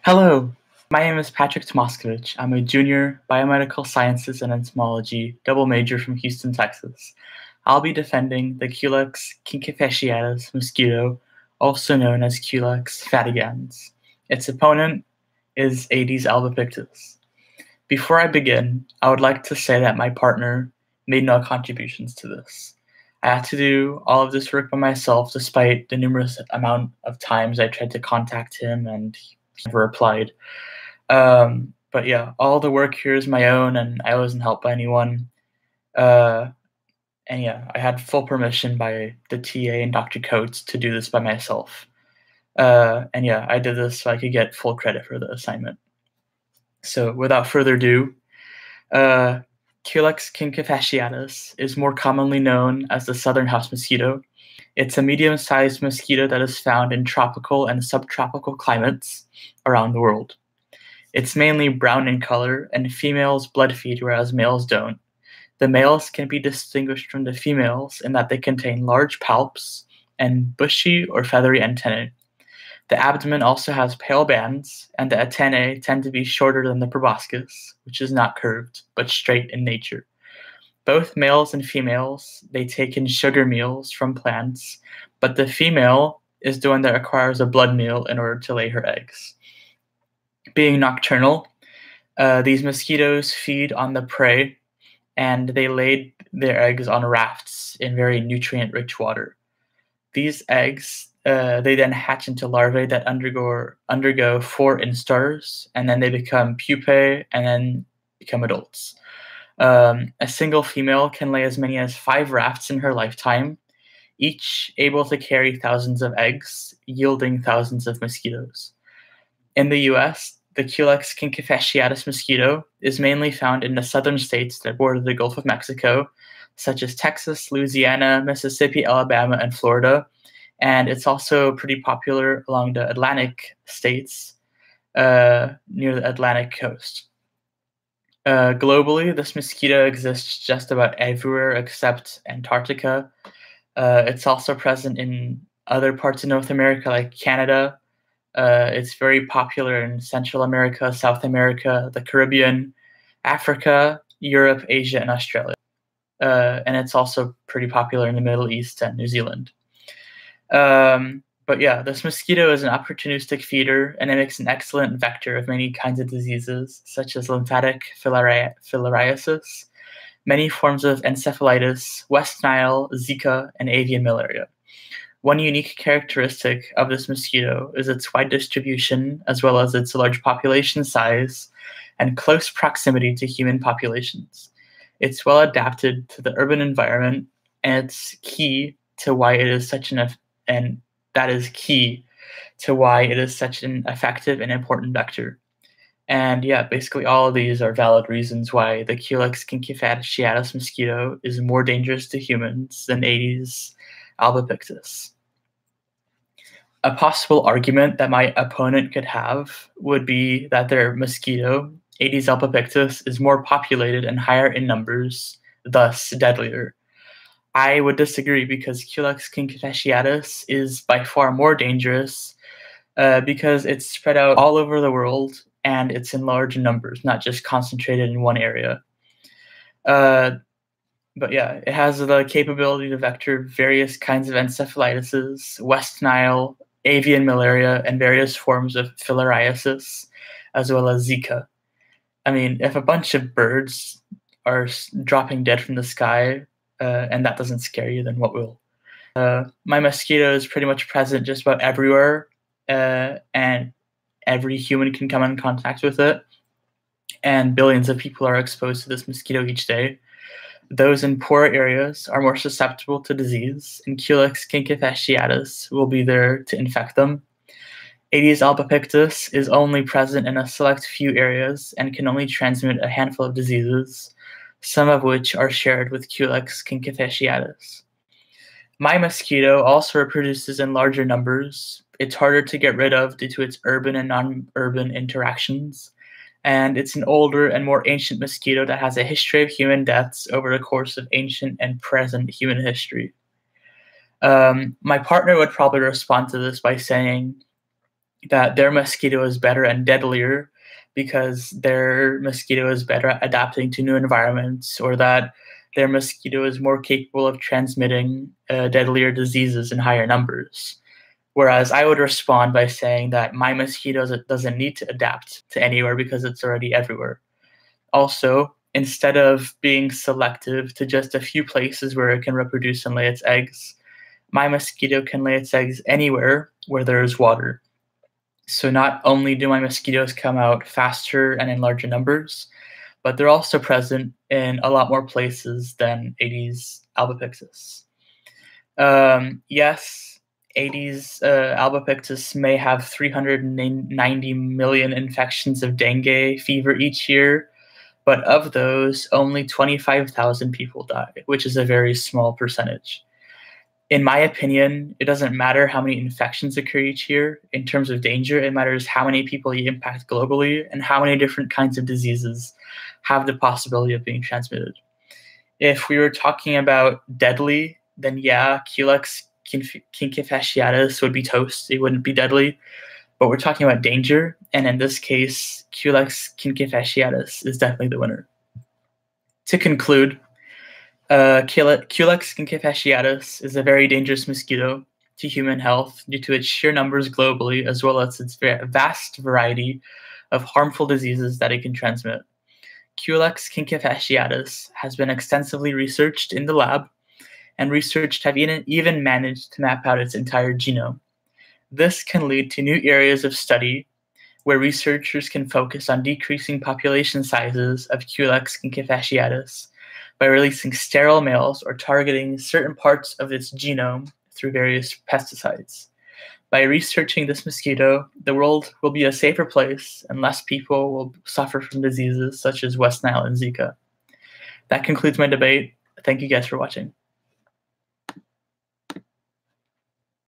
Hello, my name is Patrick Tomaskovich. I'm a junior biomedical sciences and entomology double major from Houston, Texas. I'll be defending the Culex quinquefasciatus mosquito, also known as Culex fatigans. Its opponent is Aedes albopictus. Before I begin, I would like to say that my partner made no contributions to this. I had to do all of this work by myself, despite the numerous amount of times I tried to contact him and he never replied. But yeah, all the work here is my own, and I wasn't helped by anyone. And yeah, I had full permission by the TA and Dr. Coates to do this by myself. And yeah, I did this so I could get full credit for the assignment. So without further ado, Culex quinquefasciatus is more commonly known as the southern house mosquito. It's a medium-sized mosquito that is found in tropical and subtropical climates around the world. It's mainly brown in color, and females blood feed, whereas males don't. The males can be distinguished from the females in that they contain large palps and bushy or feathery antennae. The abdomen also has pale bands, and the antennae tend to be shorter than the proboscis, which is not curved, but straight in nature. Both males and females, they take in sugar meals from plants, but the female is the one that requires a blood meal in order to lay her eggs. Being nocturnal, these mosquitoes feed on the prey, and they lay their eggs on rafts in very nutrient-rich water. These eggs, they then hatch into larvae that undergo 4 instars, and then they become pupae, and then become adults. A single female can lay as many as 5 rafts in her lifetime, each able to carry thousands of eggs, yielding thousands of mosquitoes. In the US, the Culex quinquefasciatus mosquito is mainly found in the southern states that border the Gulf of Mexico, such as Texas, Louisiana, Mississippi, Alabama, and Florida. And it's also pretty popular along the Atlantic states near the Atlantic coast. Globally, this mosquito exists just about everywhere except Antarctica. It's also present in other parts of North America, like Canada. It's very popular in Central America, South America, the Caribbean, Africa, Europe, Asia, and Australia. And it's also pretty popular in the Middle East and New Zealand. But yeah, this mosquito is an opportunistic feeder, and it makes an excellent vector of many kinds of diseases, such as lymphatic filariasis, many forms of encephalitis, West Nile, Zika, and avian malaria. One unique characteristic of this mosquito is its wide distribution, as well as its large population size and close proximity to human populations. It's well adapted to the urban environment, and it's key to why it is such an effective and important vector. And yeah, basically all of these are valid reasons why the Culex quinquefasciatus mosquito is more dangerous to humans than Aedes albopictus. A possible argument that my opponent could have would be that their mosquito, Aedes albopictus, is more populated and higher in numbers, thus deadlier. I would disagree because Culex quinquefasciatus is by far more dangerous because it's spread out all over the world and it's in large numbers, not just concentrated in one area. But yeah, it has the capability to vector various kinds of encephalitises, West Nile, avian malaria, and various forms of filariasis, as well as Zika. I mean, if a bunch of birds are dropping dead from the sky, and that doesn't scare you, then what will? My mosquito is pretty much present just about everywhere, and every human can come in contact with it, and billions of people are exposed to this mosquito each day. Those in poor areas are more susceptible to disease, and Culex quinquefasciatus will be there to infect them. Aedes albopictus is only present in a select few areas and can only transmit a handful of diseases, some of which are shared with Culex quinquefasciatus. My mosquito also reproduces in larger numbers. It's harder to get rid of due to its urban and non-urban interactions, and it's an older and more ancient mosquito that has a history of human deaths over the course of ancient and present human history. My partner would probably respond to this by saying that their mosquito is better and deadlier because their mosquito is better at adapting to new environments, or that their mosquito is more capable of transmitting deadlier diseases in higher numbers. Whereas I would respond by saying that my mosquito doesn't need to adapt to anywhere because it's already everywhere. Also, instead of being selective to just a few places where it can reproduce and lay its eggs, my mosquito can lay its eggs anywhere where there is water. So not only do my mosquitoes come out faster and in larger numbers, but they're also present in a lot more places than Aedes albopictus. Yes, Aedes albopictus may have 390 million infections of dengue fever each year, but of those, only 25,000 people die, which is a very small percentage. In my opinion, it doesn't matter how many infections occur each year. In terms of danger, it matters how many people you impact globally and how many different kinds of diseases have the possibility of being transmitted. If we were talking about deadly, then yeah, Culex quinquefasciatus would be toast. It wouldn't be deadly. But we're talking about danger, and in this case, Culex quinquefasciatus is definitely the winner. To conclude, Culex quinquefasciatus is a very dangerous mosquito to human health due to its sheer numbers globally, as well as its vast variety of harmful diseases that it can transmit. Culex quinquefasciatus has been extensively researched in the lab, and researchers have even managed to map out its entire genome. This can lead to new areas of study where researchers can focus on decreasing population sizes of Culex quinquefasciatus by releasing sterile males or targeting certain parts of its genome through various pesticides. By researching this mosquito, the world will be a safer place and less people will suffer from diseases such as West Nile and Zika. That concludes my debate. Thank you guys for watching.